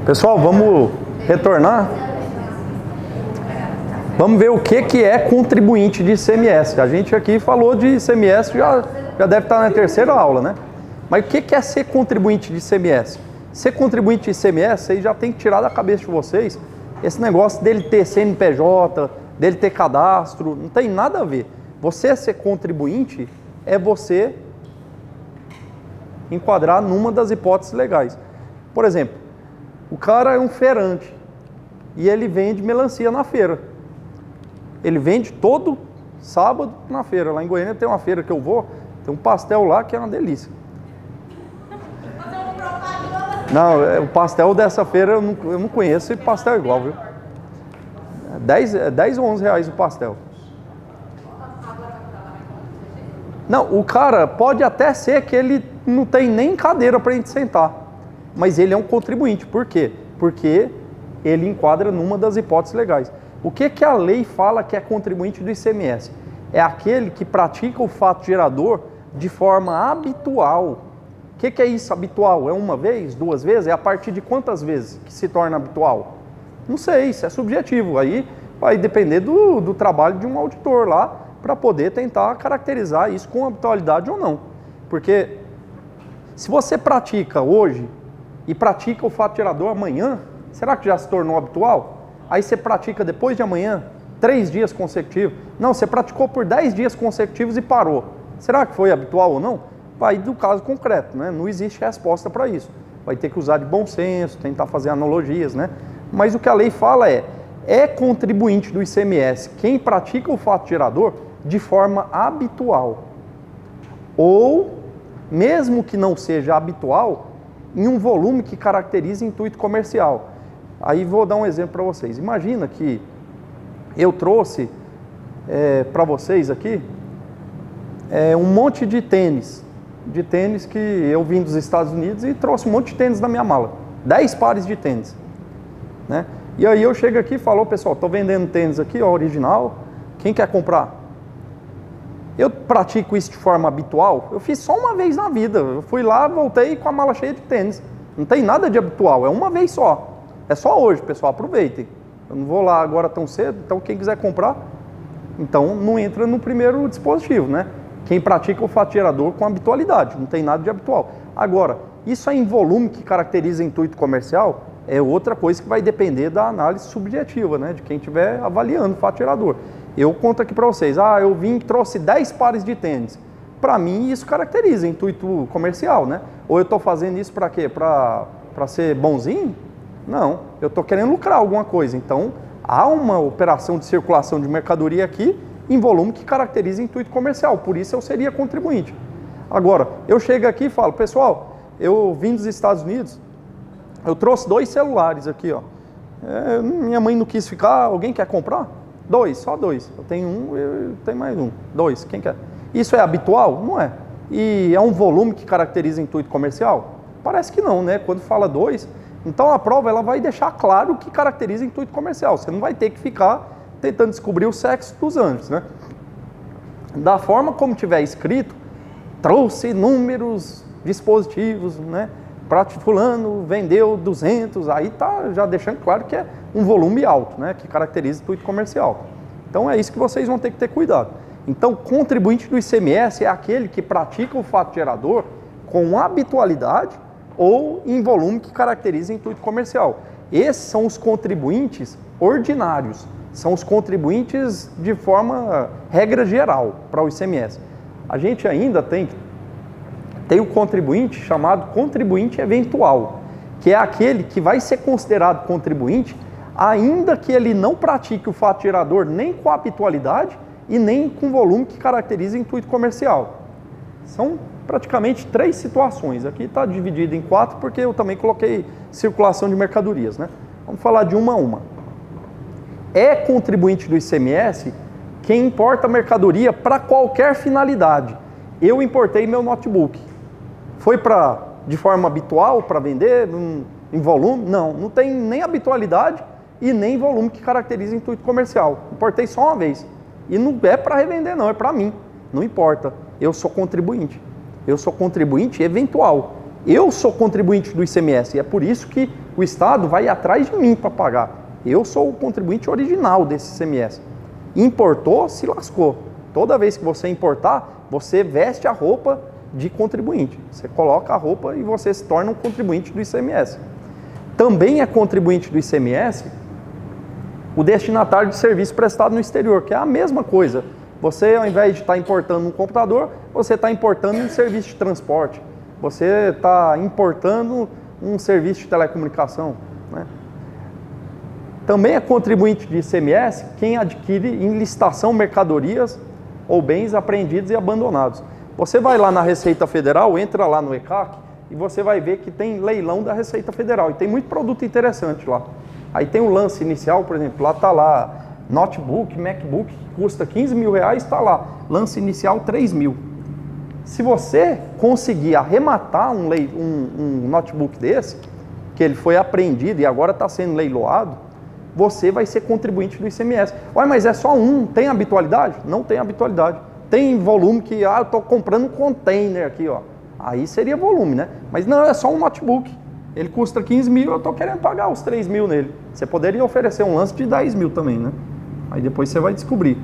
Pessoal, vamos retornar? Vamos ver o que é contribuinte de ICMS. A gente aqui falou de ICMS, já deve estar na terceira aula, né? Mas o que é ser contribuinte de ICMS? Ser contribuinte de ICMS, vocês já tem que tirar da cabeça de vocês esse negócio dele ter CNPJ, dele ter cadastro, não tem nada a ver. Você ser contribuinte é você enquadrar numa das hipóteses legais. Por exemplo, o cara é um feirante e ele vende melancia na feira. Ele vende todo sábado na feira. Lá em Goiânia tem uma feira que eu vou, tem um pastel lá que é uma delícia. Não, o pastel dessa feira eu não conheço e pastel é igual, viu? 10 ou 11 reais o pastel. Não, o cara pode até ser que ele não tem nem cadeira para a gente sentar, mas ele é um contribuinte. Por quê? Porque ele enquadra numa das hipóteses legais. O que a lei fala que é contribuinte do ICMS? É aquele que pratica o fato gerador de forma habitual. O que é isso habitual? É uma vez, duas vezes? É a partir de quantas vezes que se torna habitual? Não sei, isso é subjetivo. Aí vai depender do trabalho de um auditor lá para poder tentar caracterizar isso com habitualidade ou não. Porque se você pratica hoje e pratica o fato gerador amanhã, será que já se tornou habitual? Aí você pratica depois de amanhã, 3 dias consecutivos. Não, você praticou por 10 dias consecutivos e parou. Será que foi habitual ou não? Vai do caso concreto, né? Não existe resposta para isso. Vai ter que usar de bom senso, tentar fazer analogias, né? Mas o que a lei fala é contribuinte do ICMS quem pratica o fato gerador de forma habitual. Ou, mesmo que não seja habitual, em um volume que caracteriza intuito comercial. Aí vou dar um exemplo para vocês. Imagina que eu trouxe para vocês aqui um monte de tênis que eu vim dos Estados Unidos e trouxe um monte de tênis na minha mala. 10 pares de tênis, né? E aí eu chego aqui e falo, pessoal, estou vendendo tênis aqui, ó, original, quem quer comprar? Eu pratico isso de forma habitual? Eu fiz só uma vez na vida, eu fui lá, voltei com a mala cheia de tênis. Não tem nada de habitual, é uma vez só. É só hoje, pessoal, aproveitem. Eu não vou lá agora tão cedo, então quem quiser comprar, então não entra no primeiro dispositivo, né? Quem pratica o fato gerador com habitualidade, não tem nada de habitual. Agora, isso é em volume que caracteriza intuito comercial, é outra coisa que vai depender da análise subjetiva, né? De quem estiver avaliando o fato gerador. Eu conto aqui para vocês, eu vim e trouxe 10 pares de tênis. Para mim, isso caracteriza intuito comercial, né? Ou eu estou fazendo isso para quê? Para ser bonzinho? Não, eu estou querendo lucrar alguma coisa. Então, há uma operação de circulação de mercadoria aqui em volume que caracteriza intuito comercial. Por isso, eu seria contribuinte. Agora, eu chego aqui e falo, pessoal, eu vim dos Estados Unidos, eu trouxe 2 celulares aqui, ó. Minha mãe não quis ficar, alguém quer comprar? 2, só 2. Eu tenho um, eu tenho mais um. 2, quem quer? Isso é habitual? Não é. E é um volume que caracteriza intuito comercial? Parece que não, né? Quando fala 2... Então a prova ela vai deixar claro o que caracteriza intuito comercial. Você não vai ter que ficar tentando descobrir o sexo dos anjos, né? Da forma como tiver escrito, trouxe números dispositivos, né? Fulano vendeu 200, aí tá já deixando claro que é um volume alto, né? Que caracteriza intuito comercial. Então é isso que vocês vão ter que ter cuidado. Então, contribuinte do ICMS é aquele que pratica o fato gerador com habitualidade ou em volume que caracteriza intuito comercial. Esses são os contribuintes ordinários, são os contribuintes de forma, regra geral, para o ICMS. A gente ainda tem o contribuinte chamado contribuinte eventual, que é aquele que vai ser considerado contribuinte ainda que ele não pratique o fato gerador nem com habitualidade e nem com volume que caracteriza intuito comercial. São praticamente 3 situações. Aqui está dividido em 4 porque eu também coloquei circulação de mercadorias, né? Vamos falar de uma a uma. É contribuinte do ICMS quem importa mercadoria para qualquer finalidade. Eu importei meu notebook. Foi de forma habitual para vender em volume? Não, não tem nem habitualidade e nem volume que caracteriza intuito comercial. Importei só uma vez. E não é para revender não, é para mim. Não importa. Eu sou contribuinte. Eu sou contribuinte eventual. Eu sou contribuinte do ICMS e é por isso que o Estado vai atrás de mim para pagar. Eu sou o contribuinte original desse ICMS. Importou, se lascou. Toda vez que você importar, você veste a roupa de contribuinte. Você coloca a roupa e você se torna um contribuinte do ICMS. Também é contribuinte do ICMS o destinatário de serviço prestado no exterior, que é a mesma coisa. Você, ao invés de estar importando um computador, você está importando um serviço de transporte. Você está importando um serviço de telecomunicação, né? Também é contribuinte de ICMS quem adquire em licitação mercadorias ou bens apreendidos e abandonados. Você vai lá na Receita Federal, entra lá no ECAC e você vai ver que tem leilão da Receita Federal e tem muito produto interessante lá. Aí tem o lance inicial, por exemplo, lá está lá notebook, MacBook, que custa 15 mil reais, está lá, lance inicial 3 mil. Se você conseguir arrematar um notebook desse, que ele foi apreendido e agora está sendo leiloado, você vai ser contribuinte do ICMS. Olha, mas é só um, tem habitualidade? Não tem habitualidade. Tem volume que, eu estou comprando um container aqui, ó. Aí seria volume, né? Mas não, é só um notebook. Ele custa 15 mil, eu estou querendo pagar os 3 mil nele. Você poderia oferecer um lance de 10 mil também, né? Aí depois você vai descobrir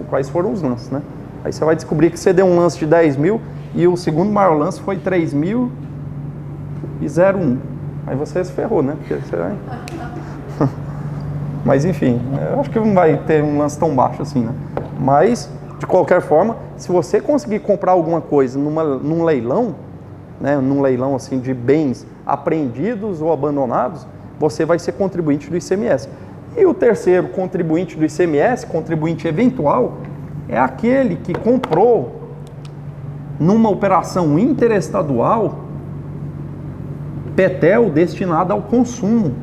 quais foram os lances, né? Aí você vai descobrir que você deu um lance de 10 mil e o segundo maior lance foi 3 mil e 0,1. Aí você se ferrou, né? Porque você vai... Mas enfim, eu acho que não vai ter um lance tão baixo assim, né? Mas, de qualquer forma, se você conseguir comprar alguma coisa num leilão, né, num leilão assim de bens apreendidos ou abandonados, você vai ser contribuinte do ICMS. E o terceiro contribuinte do ICMS, contribuinte eventual, é aquele que comprou numa operação interestadual PETEL destinado ao consumo.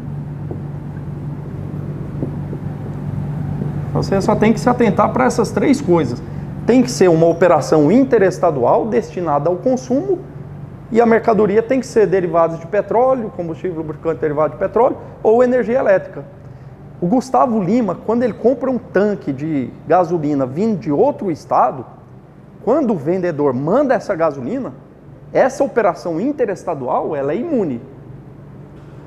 Você só tem que se atentar para essas três coisas. Tem que ser uma operação interestadual destinada ao consumo e a mercadoria tem que ser derivados de petróleo, combustível lubrificante derivado de petróleo ou energia elétrica. O Gustavo Lima, quando ele compra um tanque de gasolina vindo de outro estado, quando o vendedor manda essa gasolina, essa operação interestadual ela é imune.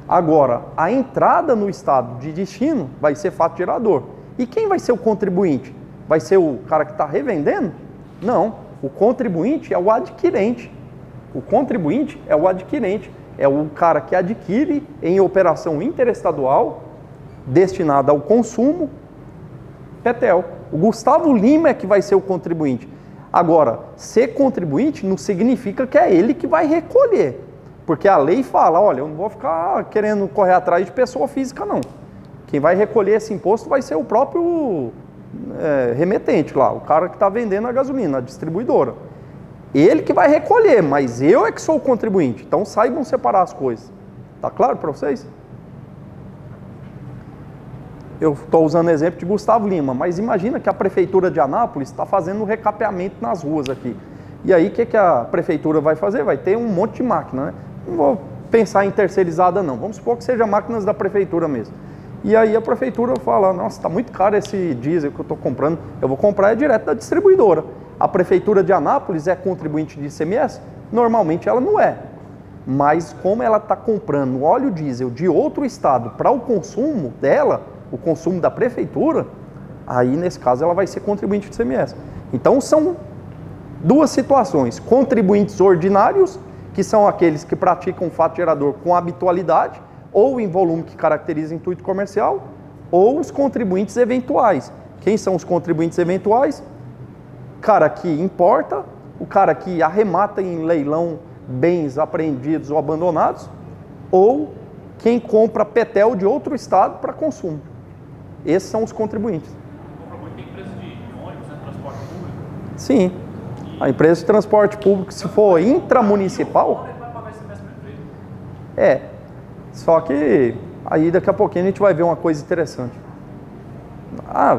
Agora, a entrada no estado de destino vai ser fato gerador. E quem vai ser o contribuinte? Vai ser o cara que está revendendo? Não, o contribuinte é o adquirente. O contribuinte é o adquirente, é o cara que adquire em operação interestadual destinada ao consumo, PETEL. O Gustavo Lima é que vai ser o contribuinte. Agora, ser contribuinte não significa que é ele que vai recolher, porque a lei fala, olha, eu não vou ficar querendo correr atrás de pessoa física, não. Quem vai recolher esse imposto vai ser o próprio remetente lá, o cara que está vendendo a gasolina, a distribuidora. Ele que vai recolher, mas eu é que sou o contribuinte. Então saibam separar as coisas. Tá claro para vocês? Eu estou usando o exemplo de Gustavo Lima, mas imagina que a Prefeitura de Anápolis está fazendo um recapeamento nas ruas aqui. E aí o que a Prefeitura vai fazer? Vai ter um monte de máquina, né? Não vou pensar em terceirizada não, vamos supor que seja máquinas da Prefeitura mesmo. E aí a Prefeitura fala, nossa, está muito caro esse diesel que eu estou comprando, eu vou comprar direto da distribuidora. A Prefeitura de Anápolis é contribuinte de ICMS? Normalmente ela não é. Mas como ela está comprando óleo diesel de outro estado para o consumo dela, o consumo da Prefeitura, aí nesse caso ela vai ser contribuinte de ICMS. Então são duas situações, contribuintes ordinários, que são aqueles que praticam o fato gerador com habitualidade, ou em volume que caracteriza intuito comercial, ou os contribuintes eventuais. Quem são os contribuintes eventuais? O cara que importa, o cara que arremata em leilão bens apreendidos ou abandonados, ou quem compra PETEL de outro estado para consumo. Esses são os contribuintes. Compra muito empresa de ônibus, né, transporte público? Sim. A empresa de transporte público, se for intramunicipal... vai pagar ICMS prefeito. É. Só que aí daqui a pouquinho a gente vai ver uma coisa interessante.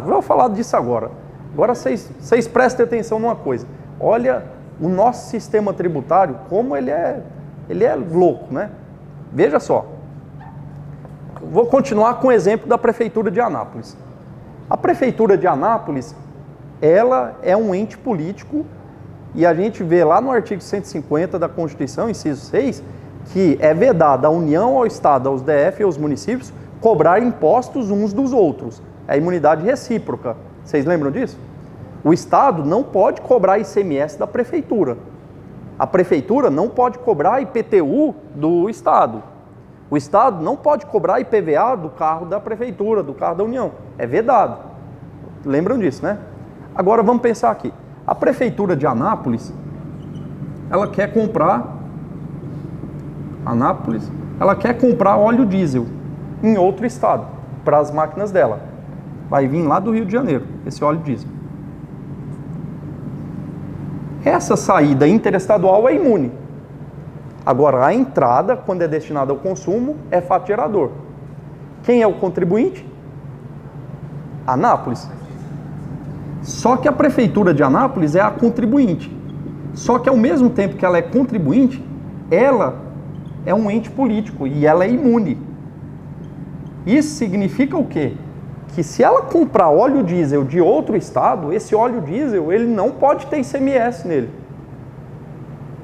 Vou falar disso agora. Agora vocês prestem atenção numa coisa. Olha o nosso sistema tributário, como ele é louco, né? Veja só. Vou continuar com o exemplo da Prefeitura de Anápolis. A Prefeitura de Anápolis, ela é um ente político e a gente vê lá no artigo 150 da Constituição, inciso 6, que é vedado à União, ao Estado, aos DF e aos municípios cobrar impostos uns dos outros. É a imunidade recíproca. Vocês lembram disso? O Estado não pode cobrar ICMS da Prefeitura. A Prefeitura não pode cobrar IPTU do Estado. O Estado não pode cobrar IPVA do carro da Prefeitura, do carro da União. É vedado. Lembram disso, né? Agora vamos pensar aqui. A Prefeitura de Anápolis, ela quer comprar óleo diesel em outro estado, para as máquinas dela. Vai vir lá do Rio de Janeiro, esse óleo diesel. Essa saída interestadual é imune. Agora, a entrada, quando é destinada ao consumo, é faturador. Quem é o contribuinte? Anápolis. Só que a Prefeitura de Anápolis é a contribuinte. Só que ao mesmo tempo que ela é contribuinte, ela é um ente político e ela é imune. Isso significa o quê? Que se ela comprar óleo diesel de outro estado, esse óleo diesel ele não pode ter ICMS nele.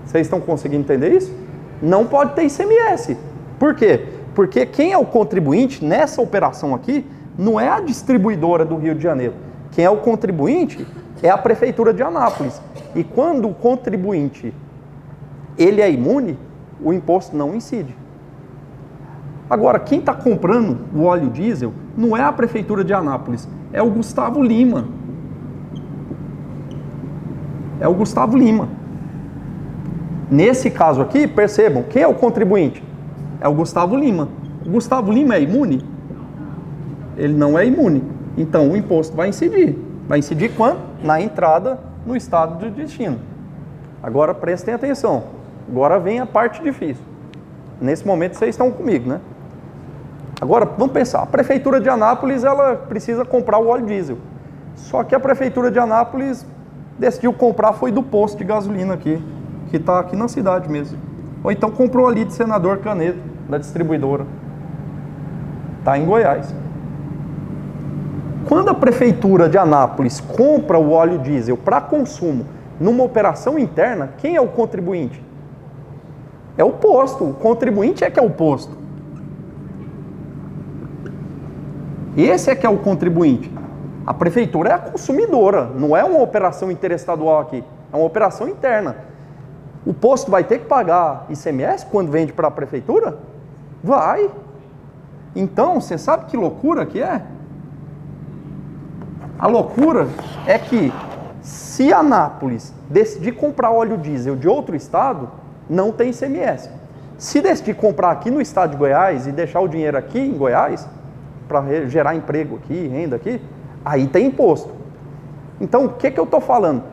Vocês estão conseguindo entender isso? Não pode ter ICMS. Por quê? Porque quem é o contribuinte nessa operação aqui não é a distribuidora do Rio de Janeiro. Quem é o contribuinte é a Prefeitura de Anápolis. E quando o contribuinte ele é imune, o imposto não incide. Agora, quem está comprando o óleo diesel não é a Prefeitura de Anápolis, é o Gustavo Lima. É o Gustavo Lima. Nesse caso aqui, percebam, quem é o contribuinte? É o Gustavo Lima. O Gustavo Lima é imune? Ele não é imune. Então, o imposto vai incidir. Vai incidir quando? Na entrada no estado de destino. Agora, prestem atenção. Agora vem a parte difícil. Nesse momento, vocês estão comigo, né? Agora, vamos pensar. A Prefeitura de Anápolis, ela precisa comprar o óleo diesel. Só que a Prefeitura de Anápolis decidiu comprar, foi do posto de gasolina aqui, que está aqui na cidade mesmo. Ou então comprou ali de Senador Canedo, da distribuidora. Está em Goiás. Quando a Prefeitura de Anápolis compra o óleo diesel para consumo numa operação interna, quem é o contribuinte? É o posto. O contribuinte é que é o posto. Esse é que é o contribuinte. A Prefeitura é a consumidora, não é uma operação interestadual aqui, é uma operação interna. O posto vai ter que pagar ICMS quando vende para a Prefeitura? Vai. Então, você sabe que loucura que é? A loucura é que se Anápolis decidir comprar óleo diesel de outro estado, não tem ICMS. Se decidir comprar aqui no estado de Goiás e deixar o dinheiro aqui em Goiás, para gerar emprego aqui, renda aqui, aí tem imposto. Então, o que eu estou falando?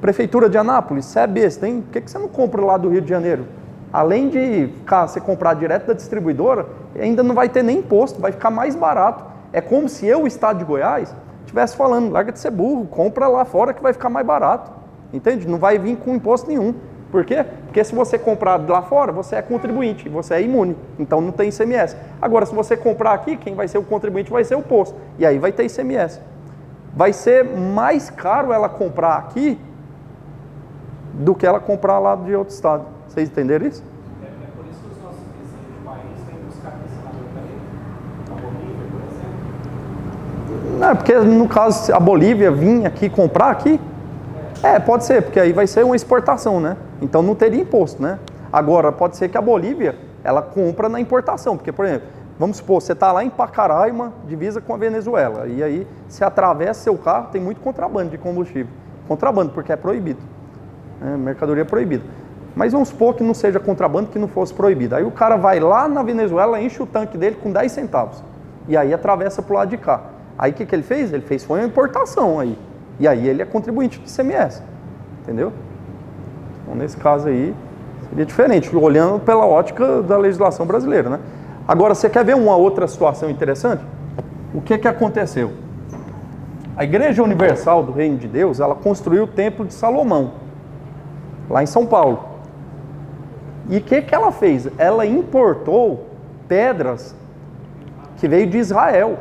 Prefeitura de Anápolis, você é besta, hein? Por que você não compra lá do Rio de Janeiro? Além de você comprar direto da distribuidora, ainda não vai ter nem imposto, vai ficar mais barato. É como se eu, o estado de Goiás, estivesse falando, larga de ser burro, compra lá fora que vai ficar mais barato. Entende? Não vai vir com imposto nenhum. Por quê? Porque se você comprar lá fora, você é contribuinte, você é imune, então não tem ICMS. Agora, se você comprar aqui, quem vai ser o contribuinte vai ser o posto, e aí vai ter ICMS. Vai ser mais caro ela comprar aqui do que ela comprar lá de outro estado. Vocês entenderam isso? É por isso que os nossos vizinhos de país têm buscar esse senador também, a Bolívia, por exemplo. Não, porque no caso, a Bolívia vir aqui comprar aqui, pode ser, porque aí vai ser uma exportação, né? Então não teria imposto, né? Agora, pode ser que a Bolívia, ela compra na importação, porque, por exemplo, vamos supor, você está lá em Pacaraima, divisa com a Venezuela, e aí você atravessa seu carro, tem muito contrabando de combustível. Contrabando, porque é proibido. Mercadoria proibida. Mas vamos supor que não seja contrabando, que não fosse proibido. Aí o cara vai lá na Venezuela, enche o tanque dele com 10 centavos. E aí atravessa para o lado de cá. Aí o que ele fez? Ele fez foi uma importação aí. E aí ele é contribuinte do ICMS. Entendeu? Então nesse caso aí seria diferente, olhando pela ótica da legislação brasileira, né? Agora, você quer ver uma outra situação interessante? O que aconteceu? A Igreja Universal do Reino de Deus, ela construiu o Templo de Salomão, lá em São Paulo. E o que ela fez? Ela importou pedras que veio de Israel.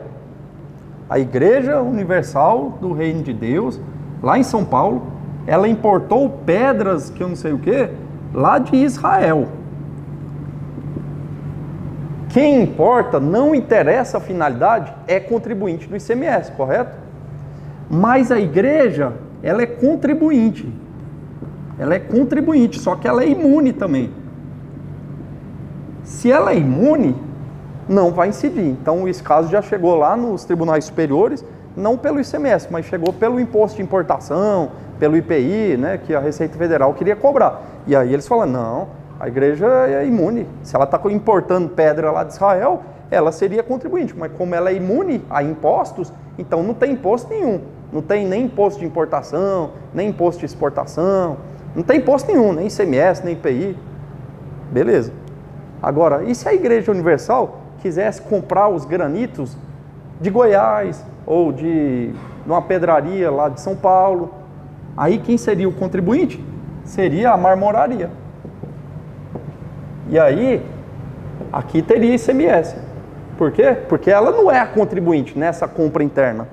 A Igreja Universal do Reino de Deus, lá em São Paulo, ela importou pedras que eu não sei o que, lá de Israel. Quem importa, não interessa a finalidade, é contribuinte do ICMS, correto? Mas a igreja, ela é contribuinte. Ela é contribuinte, só que ela é imune também. Se ela é imune, não vai incidir. Então, esse caso já chegou lá nos tribunais superiores, não pelo ICMS, mas chegou pelo imposto de importação, pelo IPI, né, que a Receita Federal queria cobrar. E aí eles falam, não, a igreja é imune. Se ela está importando pedra lá de Israel, ela seria contribuinte. Mas como ela é imune a impostos, então não tem imposto nenhum. Não tem nem imposto de importação, nem imposto de exportação. Não tem imposto nenhum, nem ICMS, nem IPI. Beleza. Agora, e se a Igreja Universal quisesse comprar os granitos de Goiás ou de uma pedraria lá de São Paulo? Aí quem seria o contribuinte? Seria a marmoraria. E aí, aqui teria ICMS. Por quê? Porque ela não é a contribuinte nessa compra interna.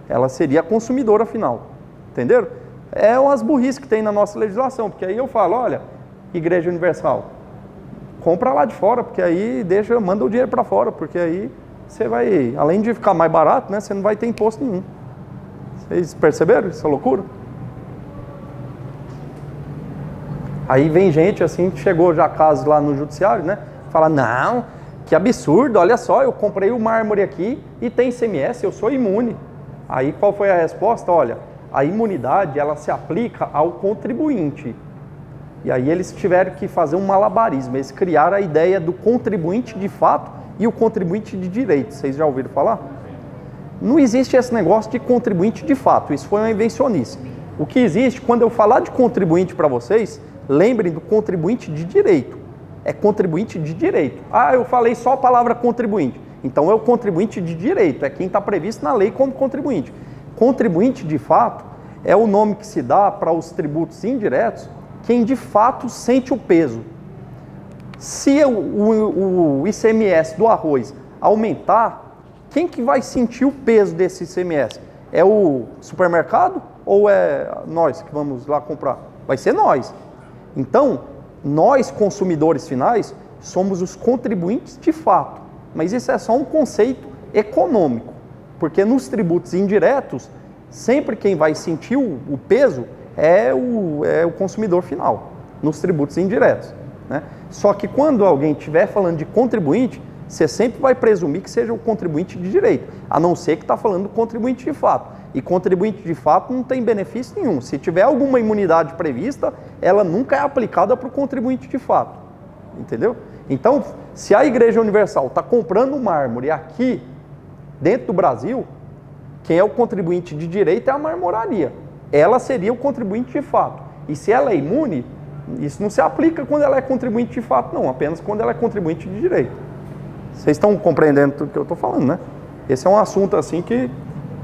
Ela seria a consumidora final. Entenderam? É umas burrices que tem na nossa legislação. Porque aí eu falo, olha, Igreja Universal, compra lá de fora, porque aí manda o dinheiro para fora, porque aí você vai, além de ficar mais barato, né, você não vai ter imposto nenhum. Vocês perceberam essa loucura? Aí vem gente assim, que chegou já casos lá no judiciário, né? Fala, não, que absurdo, olha só, eu comprei o mármore aqui e tem ICMS, eu sou imune. Aí qual foi a resposta? Olha, a imunidade, ela se aplica ao contribuinte. E aí eles tiveram que fazer um malabarismo, eles criaram a ideia do contribuinte de fato e o contribuinte de direito. Vocês já ouviram falar? Não existe esse negócio de contribuinte de fato, isso foi uma invencionice. O que existe, quando eu falar de contribuinte para vocês, lembrem do contribuinte de direito. É contribuinte de direito. Ah, eu falei só a palavra contribuinte. Então é o contribuinte de direito, é quem está previsto na lei como contribuinte. Contribuinte de fato é o nome que se dá para os tributos indiretos, quem de fato sente o peso. Se o ICMS do arroz aumentar, quem que vai sentir o peso desse ICMS? É o supermercado ou é nós que vamos lá comprar? Vai ser nós. Então, nós consumidores finais somos os contribuintes de fato. Mas isso é só um conceito econômico, porque nos tributos indiretos, sempre quem vai sentir o peso é o consumidor final, nos tributos indiretos, né? Só que quando alguém estiver falando de contribuinte, você sempre vai presumir que seja o contribuinte de direito, a não ser que está falando do contribuinte de fato. E contribuinte de fato não tem benefício nenhum. Se tiver alguma imunidade prevista, ela nunca é aplicada para o contribuinte de fato. Entendeu? Então, se a Igreja Universal está comprando mármore aqui, dentro do Brasil, quem é o contribuinte de direito é a marmoraria. Ela seria o contribuinte de fato. E se ela é imune, isso não se aplica quando ela é contribuinte de fato, não. Apenas quando ela é contribuinte de direito. Vocês estão compreendendo tudo que eu estou falando, né? Esse é um assunto assim que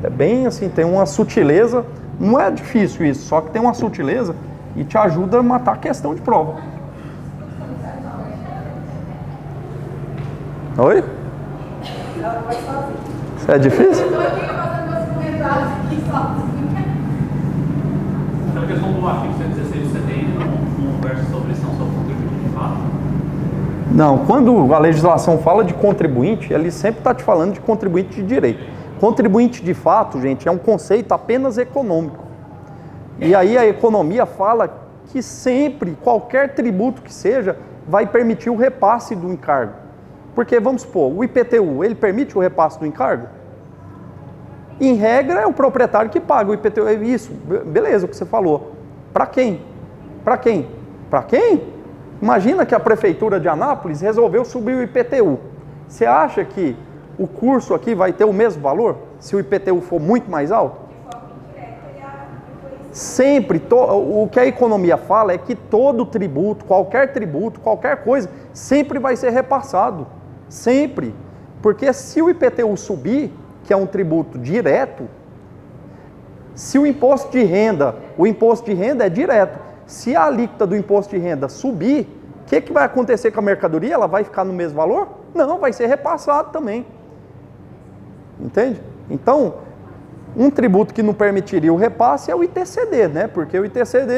é bem assim, tem uma sutileza. Não é difícil isso, só que tem uma sutileza e te ajuda a matar a questão de prova. Oi? Isso é difícil? Eu estou aqui fazendo meus comentários aqui sozinha. Então, a questão do artigo 116 você tem um verso sobre isso, não sobre contribuinte de fato? Não, quando a legislação fala de contribuinte, ele sempre está te falando de contribuinte de direito. Contribuinte de fato, gente, é um conceito apenas econômico. E aí a economia fala que sempre, qualquer tributo que seja, vai permitir o repasse do encargo. Porque, vamos supor, o IPTU, ele permite o repasse do encargo? Em regra, é o proprietário que paga o IPTU. Isso, beleza, o que você falou. Para quem? Para quem? Para quem? Imagina que a prefeitura de Anápolis resolveu subir o IPTU. Você acha que o curso aqui vai ter o mesmo valor, se o IPTU for muito mais alto? Sempre, o que a economia fala é que todo tributo, qualquer coisa, sempre vai ser repassado. Sempre. Porque se o IPTU subir, que é um tributo direto, se o imposto de renda é direto. Se a alíquota do imposto de renda subir, o que vai acontecer com a mercadoria? Ela vai ficar no mesmo valor? Não, vai ser repassado também. Entende? Então, um tributo que não permitiria o repasse é o ITCD, né? Porque o ITCD,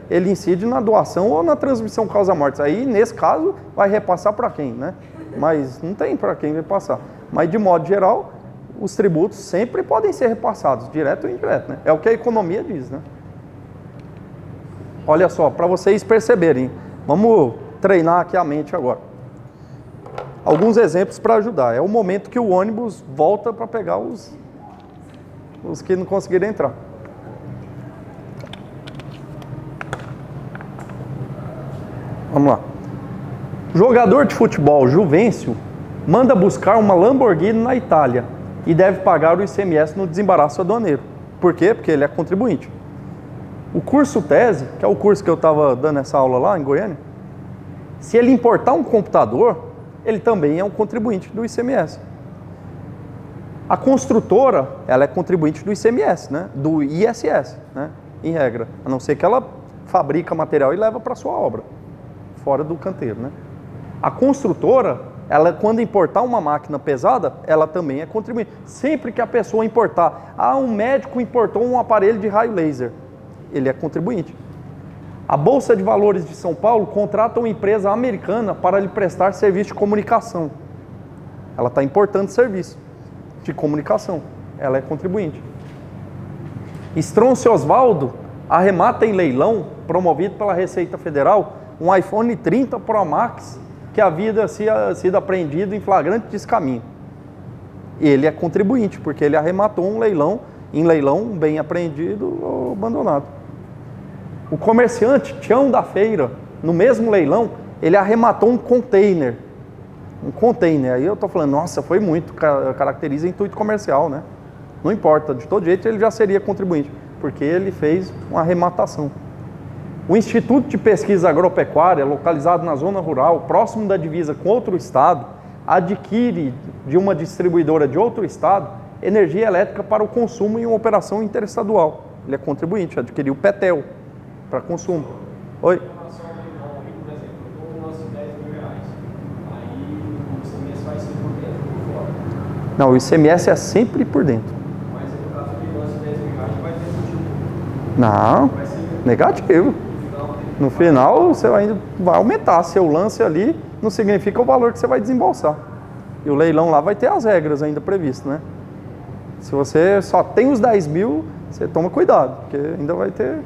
ele incide na doação ou na transmissão causa-mortes. Aí, nesse caso, vai repassar para quem, né? mas não tem para quem repassar. Mas, de modo geral, os tributos sempre podem ser repassados, direto ou indireto, né? É o que a economia diz, né? Olha só, para vocês perceberem, vamos treinar aqui a mente agora. Alguns exemplos para ajudar. É o momento que o ônibus volta para pegar os que não conseguiram entrar. Vamos lá. Jogador de futebol Juvencio manda buscar uma Lamborghini na Itália e deve pagar o ICMS no desembaraço aduaneiro. Por quê? Porque ele é contribuinte. O curso tese, que é o curso que eu estava dando essa aula lá em Goiânia, se ele importar um computador, ele também é um contribuinte do ICMS. A construtora, ela é contribuinte do ICMS, né? Do ISS, né? Em regra, a não ser que ela fabrica material e leva para sua obra, fora do canteiro, né? A construtora, ela, quando importar uma máquina pesada, ela também é contribuinte. Sempre que a pessoa importar, um médico importou um aparelho de raio laser, ele é contribuinte. A Bolsa de Valores de São Paulo contrata uma empresa americana para lhe prestar serviço de comunicação. Ela está importando serviço de comunicação, ela é contribuinte. Stronce Osvaldo arremata em leilão, promovido pela Receita Federal, um iPhone 30 Pro Max que havia sido apreendido em flagrante descaminho. Ele é contribuinte, porque ele arrematou em leilão, um bem apreendido ou abandonado. O comerciante Tião da Feira, no mesmo leilão, ele arrematou um container. Aí eu estou falando, nossa, foi muito, caracteriza intuito comercial, né? Não importa, de todo jeito ele já seria contribuinte, porque ele fez uma arrematação. O Instituto de Pesquisa Agropecuária, localizado na zona rural, próximo da divisa com outro estado, adquire de uma distribuidora de outro estado energia elétrica para o consumo em uma operação interestadual. Ele é contribuinte, adquiriu PETEL para consumo. Oi? Não, o ICMS é sempre por dentro. Mas no caso de lance de 10 mil reais vai ter sentido. Não, negativo. No final você ainda vai aumentar. Seu lance ali não significa o valor que você vai desembolsar. E o leilão lá vai ter as regras ainda previstas, né? Se você só tem os 10 mil, você toma cuidado, porque ainda vai ter.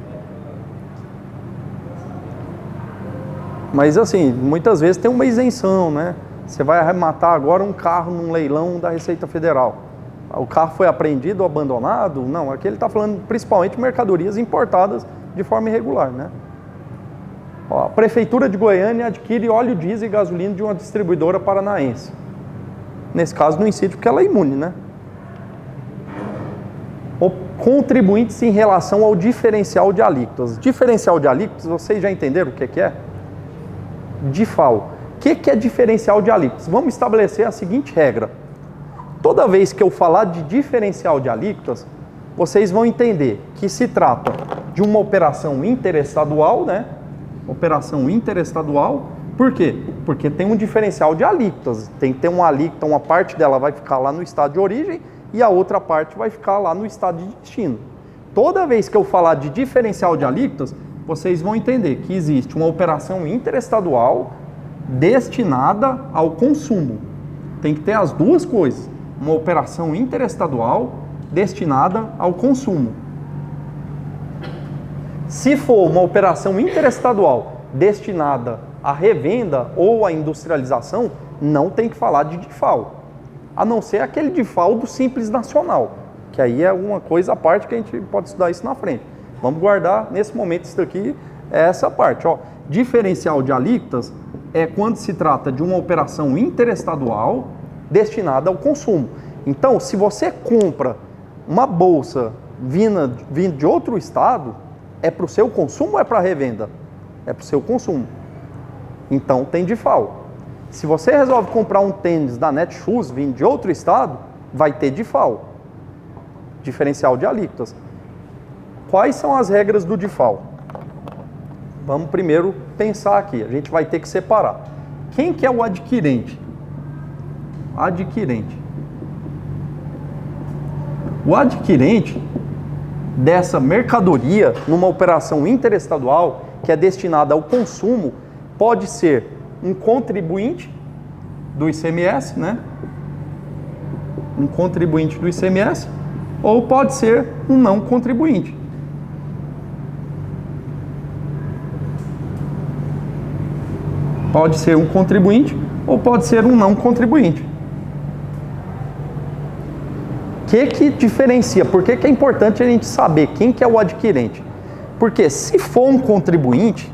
Mas assim, muitas vezes tem uma isenção, né? Você vai arrematar agora um carro num leilão da Receita Federal. O carro foi apreendido ou abandonado? Não, aqui ele está falando principalmente mercadorias importadas de forma irregular, né? Ó, a Prefeitura de Goiânia adquire óleo diesel e gasolina de uma distribuidora paranaense. Nesse caso não incide porque ela é imune, né? O contribuintes em relação ao diferencial de alíquotas. Diferencial de alíquotas, vocês já entenderam o que é? DIFAL. O que é diferencial de alíquotas? Vamos estabelecer a seguinte regra. Toda vez que eu falar de diferencial de alíquotas, vocês vão entender que se trata de uma operação interestadual, né? Operação interestadual. Por quê? Porque tem um diferencial de alíquotas. Tem que ter uma alíquota, uma parte dela vai ficar lá no estado de origem e a outra parte vai ficar lá no estado de destino. Toda vez que eu falar de diferencial de alíquotas, vocês vão entender que existe uma operação interestadual destinada ao consumo. Tem que ter as duas coisas. Uma operação interestadual destinada ao consumo. Se for uma operação interestadual destinada à revenda ou à industrialização, não tem que falar de DIFAL. A não ser aquele DIFAL do Simples Nacional, que aí é uma coisa à parte que a gente pode estudar isso na frente. Vamos guardar nesse momento isso daqui, é essa parte. Ó. Diferencial de alíquotas é quando se trata de uma operação interestadual destinada ao consumo. Então, se você compra uma bolsa vindo de outro estado, é para o seu consumo ou é para revenda? É para o seu consumo. Então, tem DIFAL. Se você resolve comprar um tênis da Netshoes vindo de outro estado, vai ter DIFAL. Diferencial de alíquotas. Quais são as regras do DIFAL? Vamos primeiro pensar aqui. A gente vai ter que separar. Quem que é o adquirente? Adquirente. O adquirente dessa mercadoria numa operação interestadual que é destinada ao consumo pode ser um contribuinte do ICMS, né? Um contribuinte do ICMS, ou pode ser um não contribuinte. Pode ser um contribuinte ou pode ser um não contribuinte. O que diferencia? Por que é importante a gente saber quem que é o adquirente? Porque se for um contribuinte,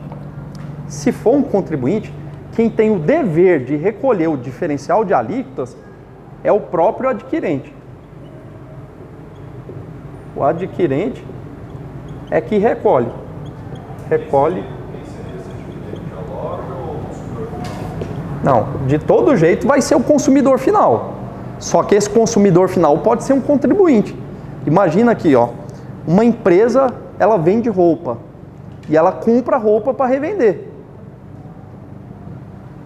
quem tem o dever de recolher o diferencial de alíquotas é o próprio adquirente. O adquirente é que recolhe. Não, de todo jeito vai ser o consumidor final. Só que esse consumidor final pode ser um contribuinte. Imagina aqui, ó, uma empresa, ela vende roupa e ela compra roupa para revender.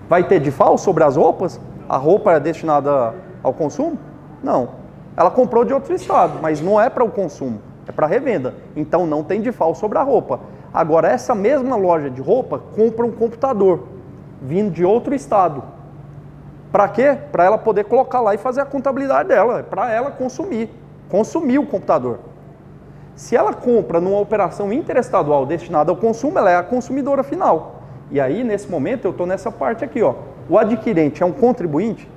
Vai ter DIFAL sobre as roupas? A roupa é destinada ao consumo? Não. Ela comprou de outro estado, mas não é para o consumo, é para revenda. Então não tem DIFAL sobre a roupa. Agora, essa mesma loja de roupa compra um computador vindo de outro estado. Para quê? Para ela poder colocar lá e fazer a contabilidade dela, para ela consumir o computador. Se ela compra numa operação interestadual destinada ao consumo, ela é a consumidora final. E aí, nesse momento, eu estou nessa parte aqui, ó. O adquirente é um contribuinte?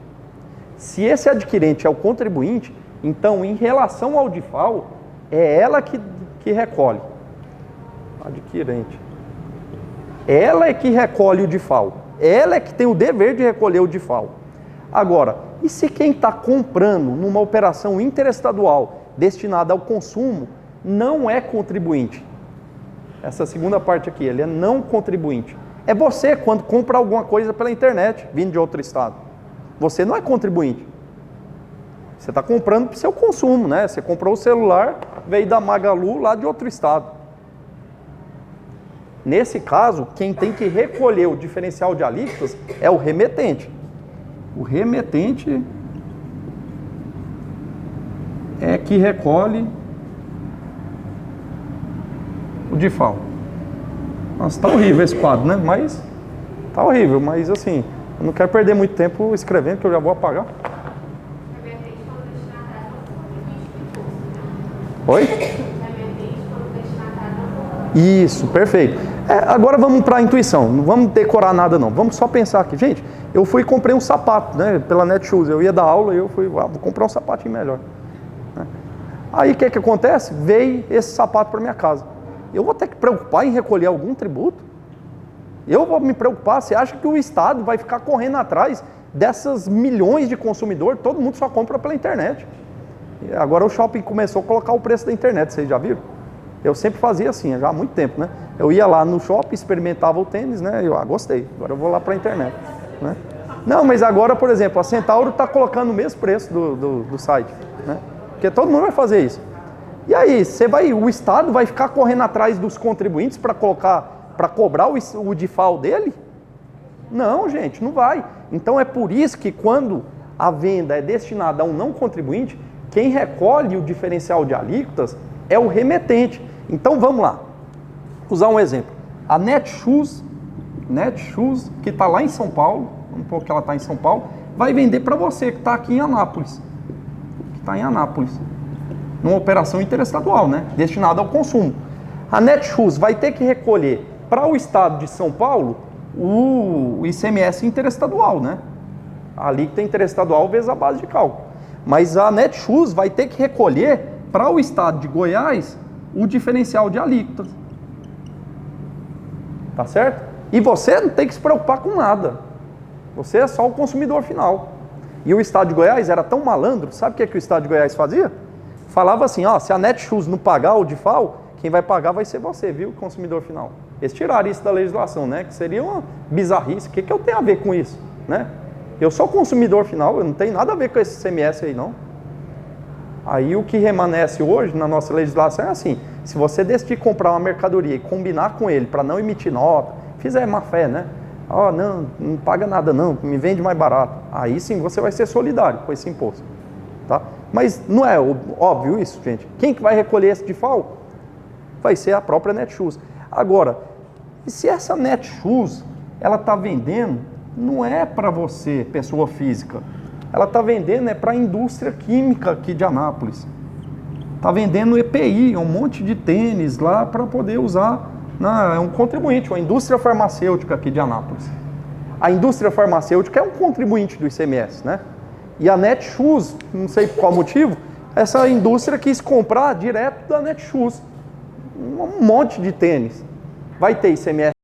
Se esse adquirente é o contribuinte, então, em relação ao DIFAL, é ela que recolhe. Adquirente. Ela é que recolhe o DIFAL. Ela é que tem o dever de recolher o DIFAL. Agora, e se quem está comprando numa operação interestadual destinada ao consumo não é contribuinte? Essa segunda parte aqui, ele é não contribuinte. É você quando compra alguma coisa pela internet, vindo de outro estado. Você não é contribuinte. Você está comprando para o seu consumo, né? Você comprou o celular, veio da Magalu lá de outro estado. Nesse caso, quem tem que recolher o diferencial de alíquotas é o remetente. O remetente é que recolhe o DIFAL. Nossa, tá horrível esse quadro, né? Mas tá horrível, mas assim, eu não quero perder muito tempo escrevendo, que eu já vou apagar. Oi? Isso, perfeito. Agora vamos para a intuição, não vamos decorar nada não, vamos só pensar aqui. Gente, eu fui e comprei um sapato, né, pela Netshoes, eu ia dar aula e eu fui, vou comprar um sapatinho melhor. Aí o que acontece? Veio esse sapato para minha casa. Eu vou ter que preocupar em recolher algum tributo? Eu vou me preocupar? Você acha que o Estado vai ficar correndo atrás dessas milhões de consumidores? Todo mundo só compra pela internet. E agora o shopping começou a colocar o preço da internet, vocês já viram? Eu sempre fazia assim, já há muito tempo, né? Eu ia lá no shopping, experimentava o tênis, né? Eu gostei, agora eu vou lá para a internet, né? Não, mas agora, por exemplo, a Centauro está colocando o mesmo preço do site, né? Porque todo mundo vai fazer isso. E aí, o Estado vai ficar correndo atrás dos contribuintes para cobrar o DIFAL dele? Não, gente, não vai. Então é por isso que quando a venda é destinada a um não contribuinte, quem recolhe o diferencial de alíquotas é o remetente. Então vamos lá, usar um exemplo. A Netshoes, que está lá em São Paulo, vamos supor que ela está em São Paulo, vai vender para você que está aqui em Anápolis. Numa operação interestadual, né? Destinada ao consumo. A Netshoes vai ter que recolher para o estado de São Paulo o ICMS interestadual, né? A alíquota interestadual vezes a base de cálculo. Mas a Netshoes vai ter que recolher para o estado de Goiás o diferencial de alíquotas. Tá certo? E você não tem que se preocupar com nada. Você é só o consumidor final. E o estado de Goiás era tão malandro, sabe o que o estado de Goiás fazia? Falava assim, ó, se a Netshoes não pagar o DIFAL, quem vai pagar vai ser você, viu, consumidor final. Eles tiraram isso da legislação, né? Que seria uma bizarrice. O que eu tenho a ver com isso, né? Eu sou consumidor final, eu não tenho nada a ver com esse CMS aí, não. Aí o que remanesce hoje na nossa legislação é assim, se você decidir comprar uma mercadoria e combinar com ele para não emitir nota, fizer má fé, né? Ó, não paga nada não, me vende mais barato. Aí sim você vai ser solidário com esse imposto, tá? Mas não é óbvio isso, gente. Quem que vai recolher esse DIFAL? Vai ser a própria Netshoes. Agora, e se essa Netshoes, ela está vendendo não é para você, pessoa física. Ela está vendendo para a indústria química aqui de Anápolis. Está vendendo EPI, um monte de tênis lá para poder usar. É um contribuinte, uma indústria farmacêutica aqui de Anápolis. A indústria farmacêutica é um contribuinte do ICMS, né? E a Netshoes, não sei por qual motivo, essa indústria quis comprar direto da Netshoes um monte de tênis. Vai ter ICMS